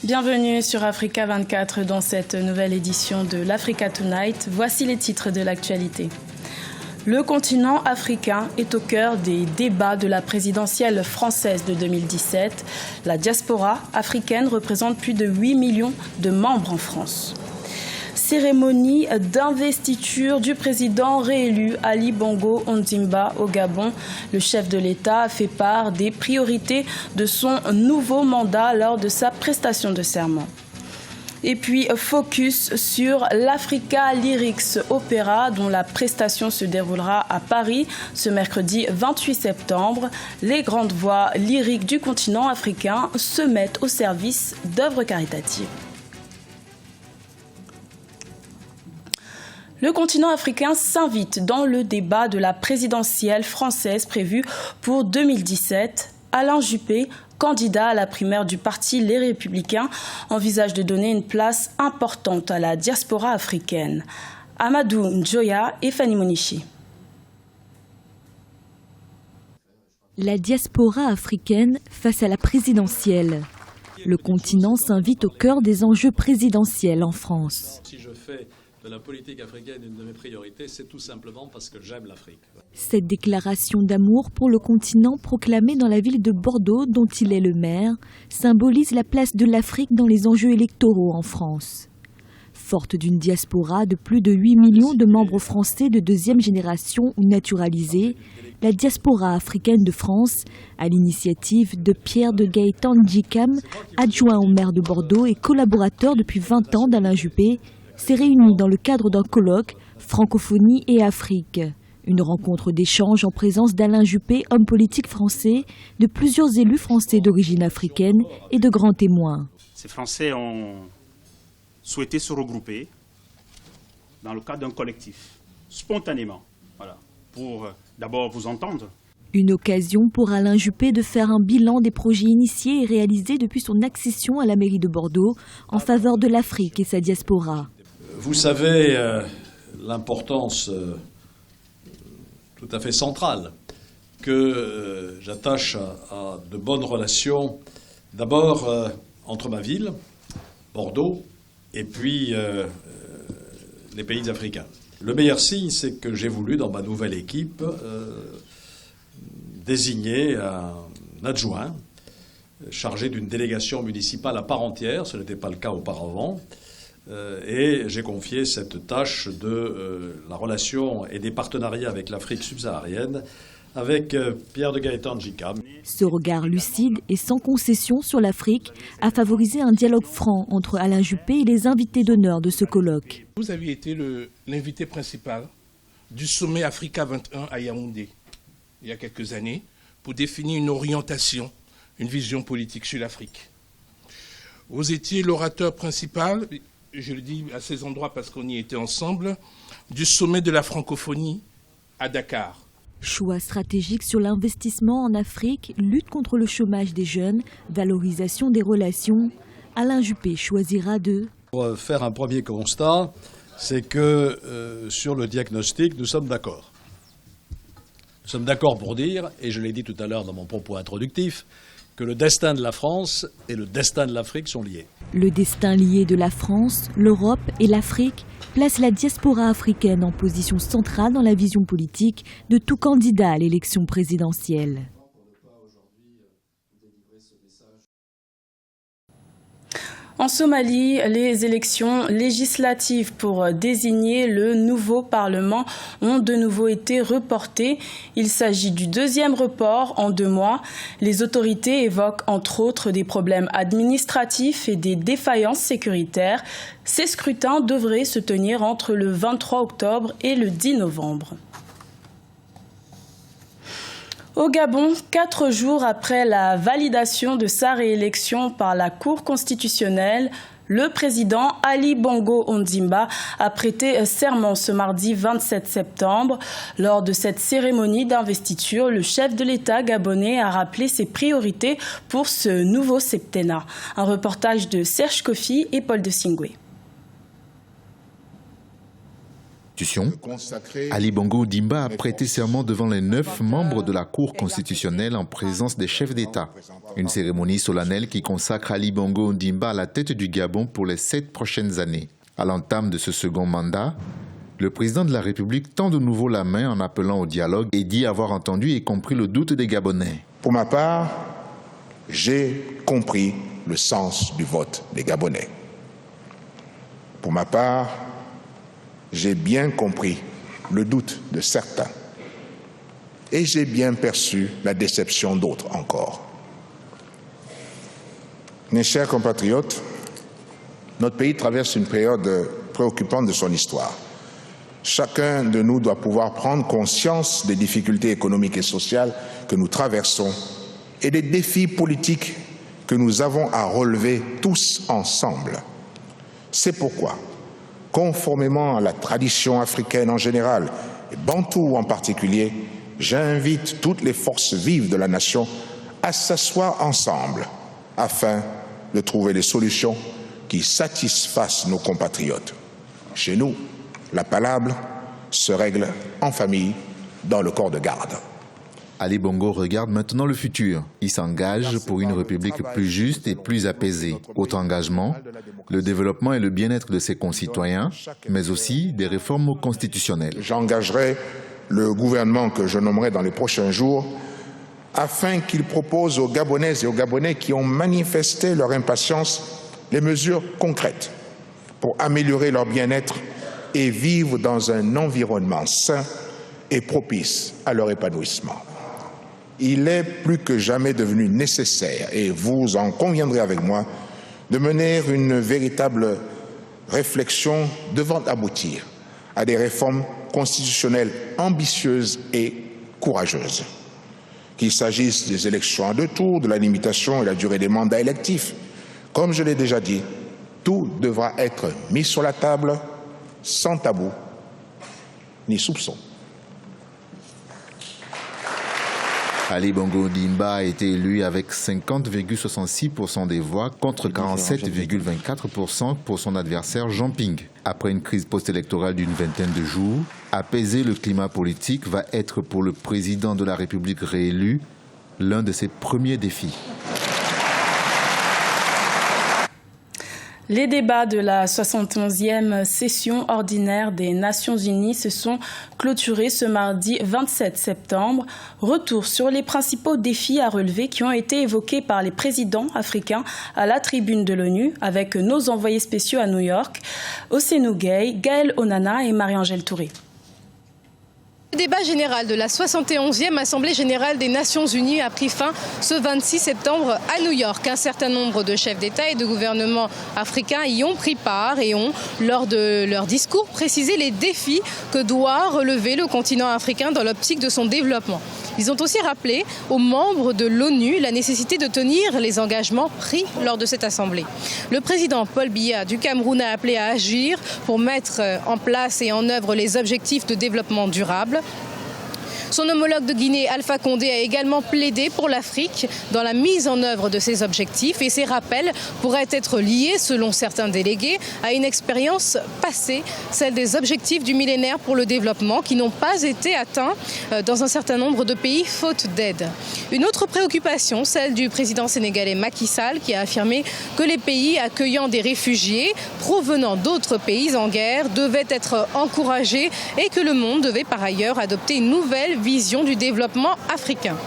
Bienvenue sur Africa 24 dans cette nouvelle édition de l'Africa Tonight. Voici les titres de l'actualité. Le continent africain est au cœur des débats de la présidentielle française de 2017. La diaspora africaine représente plus de 8 millions de membres en France. Cérémonie d'investiture du président réélu Ali Bongo Ondimba au Gabon. Le chef de l'État a fait part des priorités de son nouveau mandat lors de sa prestation de serment. Et puis, focus sur l'Africa Lyrics Opéra, dont la prestation se déroulera à Paris ce mercredi 28 septembre. Les grandes voix lyriques du continent africain se mettent au service d'œuvres caritatives. Le continent africain s'invite dans le débat de la présidentielle française prévue pour 2017. Alain Juppé, candidat à la primaire du parti Les Républicains, envisage de donner une place importante à la diaspora africaine. Amadou Njoya et Fanny Monichi. La diaspora africaine face à la présidentielle. Le continent s'invite au cœur des enjeux présidentiels en France. Si je fais de la politique africaine une de mes priorités, c'est tout simplement parce que j'aime l'Afrique. Cette déclaration d'amour pour le continent proclamée dans la ville de Bordeaux, dont il est le maire, symbolise la place de l'Afrique dans les enjeux électoraux en France. Forte d'une diaspora de plus de 8 millions de membres français de deuxième génération ou naturalisés, la diaspora africaine de France, à l'initiative de Pierre de Gaëtan Ndjikam, adjoint au maire de Bordeaux et collaborateur depuis 20 ans d'Alain Juppé, s'est réunie dans le cadre d'un colloque « Francophonie et Afrique ». Une rencontre d'échange en présence d'Alain Juppé, homme politique français, de plusieurs élus français d'origine africaine et de grands témoins. Ces Français ont souhaité se regrouper dans le cadre d'un collectif, spontanément, pour d'abord vous entendre. Une occasion pour Alain Juppé de faire un bilan des projets initiés et réalisés depuis son accession à la mairie de Bordeaux en faveur de l'Afrique et sa diaspora. Vous savez l'importance tout à fait centrale que j'attache à de bonnes relations, d'abord entre ma ville, Bordeaux, et puis les pays africains. Le meilleur signe, c'est que j'ai voulu, dans ma nouvelle équipe, désigner un adjoint chargé d'une délégation municipale à part entière, ce n'était pas le cas auparavant, et j'ai confié cette tâche de la relation et des partenariats avec l'Afrique subsaharienne avec Pierre de Gaëtan Ndjikam. Ce regard lucide et sans concession sur l'Afrique a favorisé un dialogue franc entre Alain Juppé et les invités d'honneur de ce colloque. Vous aviez été l'invité principal du sommet Africa 21 à Yaoundé il y a quelques années pour définir une orientation, une vision politique sur l'Afrique. Vous étiez l'orateur principal, je le dis à ces endroits parce qu'on y était ensemble, du sommet de la francophonie à Dakar. Choix stratégique sur l'investissement en Afrique, lutte contre le chômage des jeunes, valorisation des relations. Alain Juppé choisira de... Pour faire un premier constat, c'est que sur le diagnostic, nous sommes d'accord. Nous sommes d'accord pour dire, et je l'ai dit tout à l'heure dans mon propos introductif, que le destin de la France et le destin de l'Afrique sont liés. Le destin lié de la France, l'Europe et l'Afrique place la diaspora africaine en position centrale dans la vision politique de tout candidat à l'élection présidentielle. En Somalie, les élections législatives pour désigner le nouveau Parlement ont de nouveau été reportées. Il s'agit du deuxième report en 2 mois. Les autorités évoquent entre autres des problèmes administratifs et des défaillances sécuritaires. Ces scrutins devraient se tenir entre le 23 octobre et le 10 novembre. Au Gabon, 4 jours après la validation de sa réélection par la Cour constitutionnelle, le président Ali Bongo Ondimba a prêté serment ce mardi 27 septembre. Lors de cette cérémonie d'investiture, le chef de l'État gabonais a rappelé ses priorités pour ce nouveau septennat. Un reportage de Serge Kofi et Paul de Singwe. Constitution, Ali Bongo Ondimba a prêté serment devant les 9 membres de la Cour constitutionnelle en présence des chefs d'État. Une cérémonie solennelle qui consacre Ali Bongo Ondimba à la tête du Gabon pour les 7 prochaines années. À l'entame de ce second mandat, le président de la République tend de nouveau la main en appelant au dialogue et dit avoir entendu et compris le doute des Gabonais. Pour ma part, j'ai compris le sens du vote des Gabonais. Pour ma part, j'ai bien compris le doute de certains et j'ai bien perçu la déception d'autres encore. Mes chers compatriotes, notre pays traverse une période préoccupante de son histoire. Chacun de nous doit pouvoir prendre conscience des difficultés économiques et sociales que nous traversons et des défis politiques que nous avons à relever tous ensemble. C'est pourquoi, conformément à la tradition africaine en général et bantoue en particulier, j'invite toutes les forces vives de la nation à s'asseoir ensemble afin de trouver des solutions qui satisfassent nos compatriotes. Chez nous, la palabre se règle en famille, dans le corps de garde. Ali Bongo regarde maintenant le futur. Il s'engage pour une république plus juste et plus apaisée. Autre engagement, le développement et le bien-être de ses concitoyens, mais aussi des réformes constitutionnelles. J'engagerai le gouvernement que je nommerai dans les prochains jours afin qu'il propose aux Gabonaises et aux Gabonais qui ont manifesté leur impatience les mesures concrètes pour améliorer leur bien-être et vivre dans un environnement sain et propice à leur épanouissement. Il est plus que jamais devenu nécessaire, et vous en conviendrez avec moi, de mener une véritable réflexion devant aboutir à des réformes constitutionnelles ambitieuses et courageuses. Qu'il s'agisse des élections à 2 tours, de la limitation et la durée des mandats électifs, comme je l'ai déjà dit, tout devra être mis sur la table sans tabou ni soupçon. Ali Bongo Ondimba a été élu avec 50,66% des voix contre 47,24% pour son adversaire Jean Ping. Après une crise post-électorale d'une vingtaine de jours, apaiser le climat politique va être pour le président de la République réélu l'un de ses premiers défis. Les débats de la 71e session ordinaire des Nations Unies se sont clôturés ce mardi 27 septembre. Retour sur les principaux défis à relever qui ont été évoqués par les présidents africains à la tribune de l'ONU avec nos envoyés spéciaux à New York, Ousseynou Gueye, Gaël Onana et Marie-Angèle Touré. Le débat général de la 71e Assemblée générale des Nations Unies a pris fin ce 26 septembre à New York. Un certain nombre de chefs d'État et de gouvernements africains y ont pris part et ont, lors de leur discours, précisé les défis que doit relever le continent africain dans l'optique de son développement. Ils ont aussi rappelé aux membres de l'ONU la nécessité de tenir les engagements pris lors de cette assemblée. Le président Paul Biya du Cameroun a appelé à agir pour mettre en place et en œuvre les objectifs de développement durable. Son homologue de Guinée, Alpha Condé, a également plaidé pour l'Afrique dans la mise en œuvre de ces objectifs et ces rappels pourraient être liés, selon certains délégués, à une expérience passée, celle des objectifs du millénaire pour le développement qui n'ont pas été atteints dans un certain nombre de pays faute d'aide. Une autre préoccupation, celle du président sénégalais Macky Sall, qui a affirmé que les pays accueillant des réfugiés provenant d'autres pays en guerre devaient être encouragés et que le monde devait par ailleurs adopter une nouvelle vision du développement africain.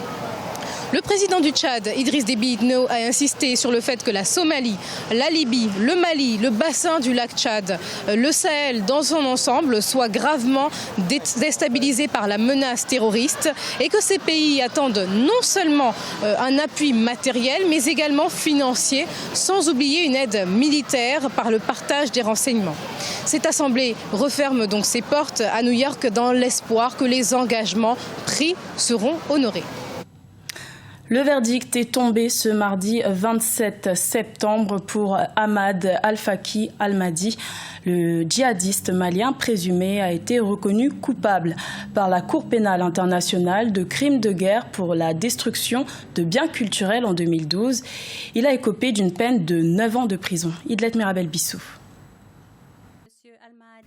Le président du Tchad, Idriss Déby Itno, a insisté sur le fait que la Somalie, la Libye, le Mali, le bassin du lac Tchad, le Sahel dans son ensemble soient gravement déstabilisés par la menace terroriste et que ces pays attendent non seulement un appui matériel mais également financier, sans oublier une aide militaire par le partage des renseignements. Cette assemblée referme donc ses portes à New York dans l'espoir que les engagements pris seront honorés. Le verdict est tombé ce mardi 27 septembre pour Ahmad Al-Faki Al-Mahdi. Le djihadiste malien présumé a été reconnu coupable par la Cour pénale internationale de crimes de guerre pour la destruction de biens culturels en 2012. Il a écopé d'une peine de 9 ans de prison. Idlet Mirabel Bissou.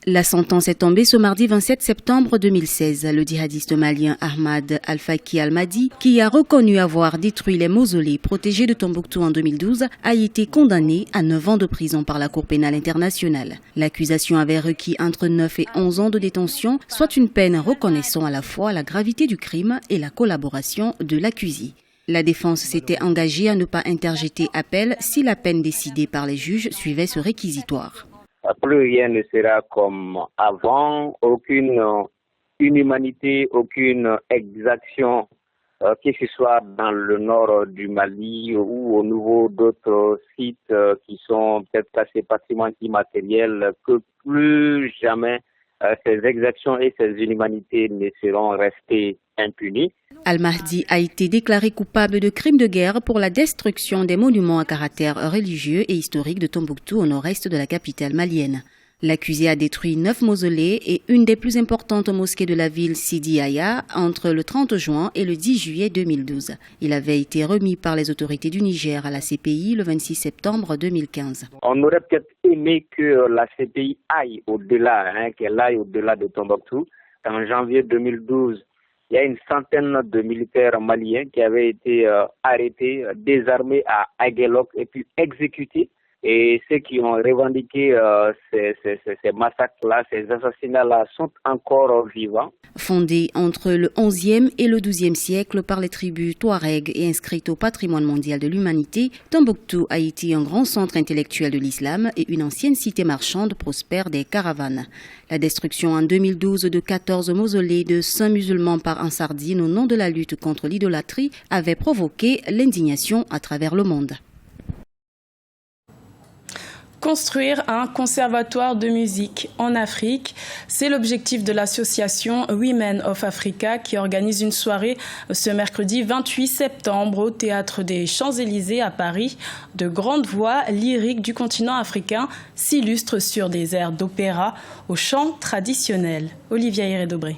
La sentence est tombée ce mardi 27 septembre 2016. Le djihadiste malien Ahmad Al-Faki Al-Mahdi, qui a reconnu avoir détruit les mausolées protégés de Tombouctou en 2012, a été condamné à 9 ans de prison par la Cour pénale internationale. L'accusation avait requis entre 9 et 11 ans de détention, soit une peine reconnaissant à la fois la gravité du crime et la collaboration de l'accusé. La défense s'était engagée à ne pas interjeter appel si la peine décidée par les juges suivait ce réquisitoire. Plus rien ne sera comme avant, aucune inhumanité, aucune exaction, que ce soit dans le nord du Mali ou au niveau d'autres sites qui sont peut-être classés patrimoine immatériel, que plus jamais ces exactions et ces inhumanités ne seront restées impunies. Al-Mahdi a été déclaré coupable de crimes de guerre pour la destruction des monuments à caractère religieux et historique de Tombouctou au nord-est de la capitale malienne. L'accusé a détruit 9 mausolées et une des plus importantes mosquées de la ville, Sidi Aya, entre le 30 juin et le 10 juillet 2012. Il avait été remis par les autorités du Niger à la CPI le 26 septembre 2015. On aurait peut-être aimé que la CPI aille au-delà, qu'elle aille au-delà de Tombouctou. En janvier 2012, il y a une centaine de militaires maliens qui avaient été arrêtés, désarmés à Aguelok et puis exécutés. Et ceux qui ont revendiqué ces massacres-là, ces assassinats-là sont encore vivants. Fondée entre le XIe et le XIIe siècle par les tribus Touareg et inscrite au patrimoine mondial de l'humanité, Tombouctou a été un grand centre intellectuel de l'islam et une ancienne cité marchande prospère des caravanes. La destruction en 2012 de 14 mausolées de saints musulmans par Ansardine au nom de la lutte contre l'idolâtrie avait provoqué l'indignation à travers le monde. Construire un conservatoire de musique en Afrique, c'est l'objectif de l'association Women of Africa qui organise une soirée ce mercredi 28 septembre au Théâtre des Champs-Élysées à Paris. De grandes voix lyriques du continent africain s'illustrent sur des airs d'opéra au chant traditionnel. Olivia Hérédobré.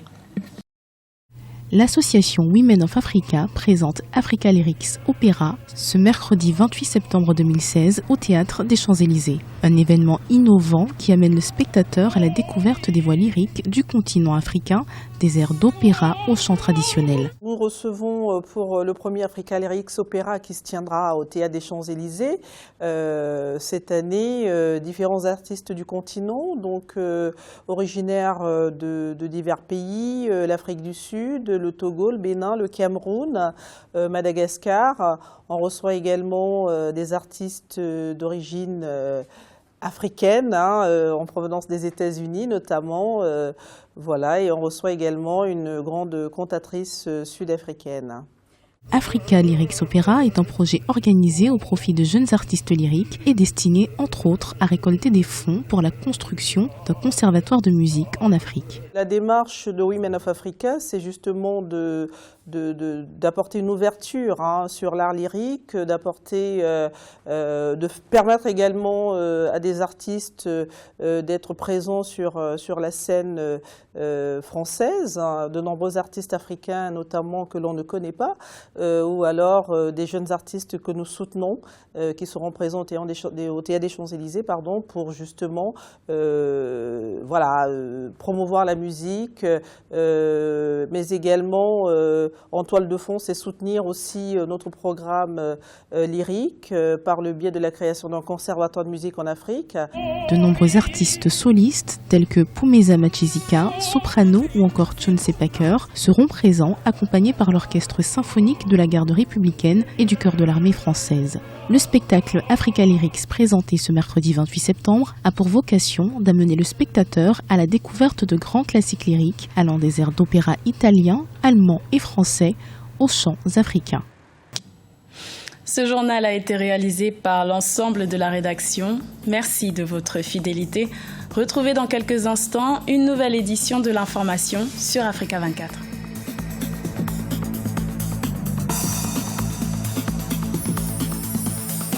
L'association Women of Africa présente Africa Lyrics Opéra ce mercredi 28 septembre 2016 au Théâtre des Champs-Élysées. Un événement innovant qui amène le spectateur à la découverte des voix lyriques du continent africain, des airs d'opéra au chant traditionnel. Nous recevons pour le premier Africa Lyrics Opéra qui se tiendra au Théâtre des Champs-Élysées cette année différents artistes du continent, donc originaires de divers pays, l'Afrique du Sud, le Togo, le Bénin, le Cameroun, Madagascar. On reçoit également des artistes d'origine africaine, en provenance des États-Unis notamment. Voilà, et on reçoit également une grande cantatrice sud-africaine. Africa Lyrics Opéra est un projet organisé au profit de jeunes artistes lyriques et destiné, entre autres, à récolter des fonds pour la construction d'un conservatoire de musique en Afrique. La démarche de Women of Africa, c'est justement d'apporter une ouverture sur l'art lyrique, de permettre également à des artistes d'être présents sur la scène française, de nombreux artistes africains notamment que l'on ne connaît pas, ou alors des jeunes artistes que nous soutenons, qui seront présents au Théâtre des Champs-Élysées, pour justement promouvoir la musique, mais également en toile de fond, c'est soutenir aussi notre programme lyrique par le biais de la création d'un conservatoire de musique en Afrique. De nombreux artistes solistes tels que Pumeza Machizika, soprano ou encore Chonse Packer seront présents, accompagnés par l'orchestre symphonique de la garde républicaine et du chœur de l'armée française. Le spectacle Africa Lyrics présenté ce mercredi 28 septembre a pour vocation d'amener le spectateur à la découverte de grands classiques lyriques allant des airs d'opéra italien, allemand et français aux chants africains. Ce journal a été réalisé par l'ensemble de la rédaction. Merci de votre fidélité. Retrouvez dans quelques instants une nouvelle édition de l'information sur Africa 24.